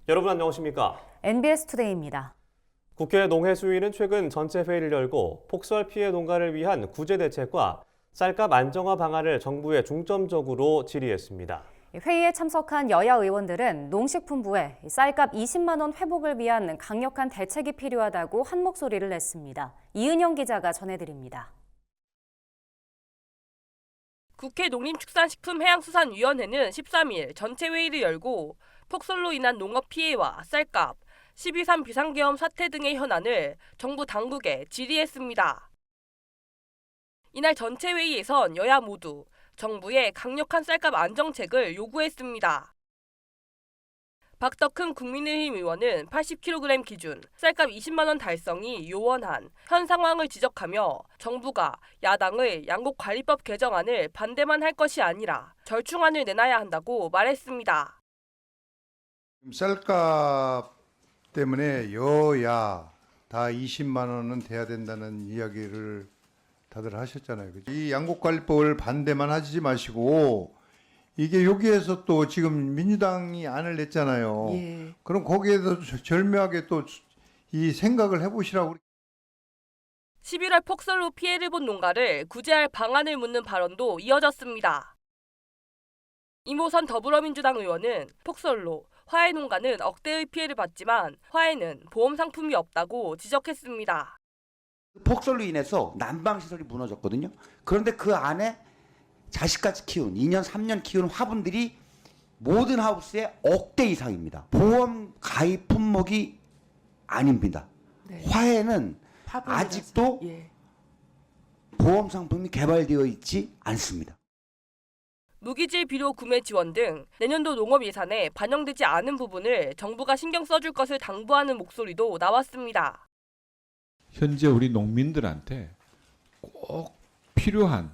여러분 안녕하십니까? NBS 투데이입니다. 국회 농해수위는 최근 전체 회의를 열고 폭설 피해 농가를 위한 구제 대책과 쌀값 안정화 방안을 정부에 중점적으로 질의했습니다. 회의에 참석한 여야 의원들은 농식품부에 쌀값 20만 원 회복을 위한 강력한 대책이 필요하다고 한 목소리를 냈습니다. 이은영 기자가 전해드립니다. 국회 농림축산식품해양수산위원회는 13일 전체 회의를 열고 폭설로 인한 농업 피해와 쌀값, 12.3 비상계엄 사태 등의 현안을 정부 당국에 질의했습니다. 이날 전체 회의에선 여야 모두 정부의 강력한 쌀값 안정책을 요구했습니다. 박덕흠 국민의힘 의원은 80kg 기준 쌀값 20만 원 달성이 요원한 현 상황을 지적하며 정부가 야당의 양곡관리법 개정안을 반대만 할 것이 아니라 절충안을 내놔야 한다고 말했습니다. 쌀값 때문에 여야 다 20만 원은 돼야 된다는 이야기를 다들 하셨잖아요. 이 양곡관리법을 반대만 하지 마시고 이게 여기에서 또 지금 민주당이 안을 냈잖아요. 예. 그럼 거기에도 절묘하게 또 이 생각을 해보시라고. 11월 폭설로 피해를 본 농가를 구제할 방안을 묻는 발언도 이어졌습니다. 이모선 더불어민주당 의원은 폭설로 화훼 농가는 억대의 피해를 봤지만 화훼는 보험 상품이 없다고 지적했습니다. 폭설로 인해서 난방시설이 무너졌거든요. 그런데 그 안에 자식같이 키운 2년, 3년 키운 화분들이 모든 하우스의 억대 이상입니다. 보험 가입 품목이 아닙니다. 네. 화훼는 화분이라서. 아직도 예. 보험 상품이 개발되어 있지 않습니다. 무기질 비료 구매 지원 등 내년도 농업 예산에 반영되지 않은 부분을 정부가 신경 써줄 것을 당부하는 목소리도 나왔습니다. 현재 우리 농민들한테 꼭 필요한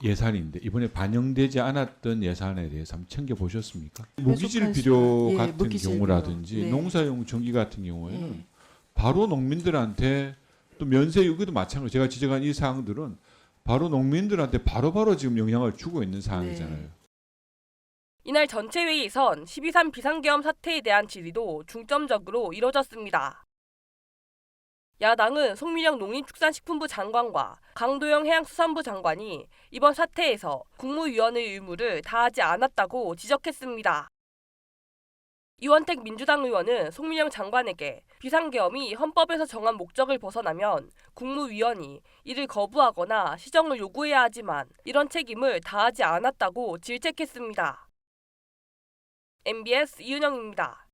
예산인데 이번에 반영되지 않았던 예산에 대해서 한번 챙겨보셨습니까? 무기질 비료 예, 같은 무기질 경우라든지 비료. 네. 농사용 전기 같은 경우에는 예. 바로 농민들한테 또 면세 여기도 마찬가지로 제가 지적한 이 사항들은 바로 농민들한테 바로바로 지금 영향을 주고 있는 사항이잖아요. 네. 이날 전체 회의에선 12.3 비상계엄 사태에 대한 질의도 중점적으로 이뤄졌습니다. 야당은 송민영 농림축산식품부 장관과 강도영 해양수산부 장관이 이번 사태에서 국무위원의 의무를 다하지 않았다고 지적했습니다. 이원택 민주당 의원은 송민영 장관에게 비상계엄이 헌법에서 정한 목적을 벗어나면 국무위원이 이를 거부하거나 시정을 요구해야 하지만 이런 책임을 다하지 않았다고 질책했습니다. MBS 이은영입니다.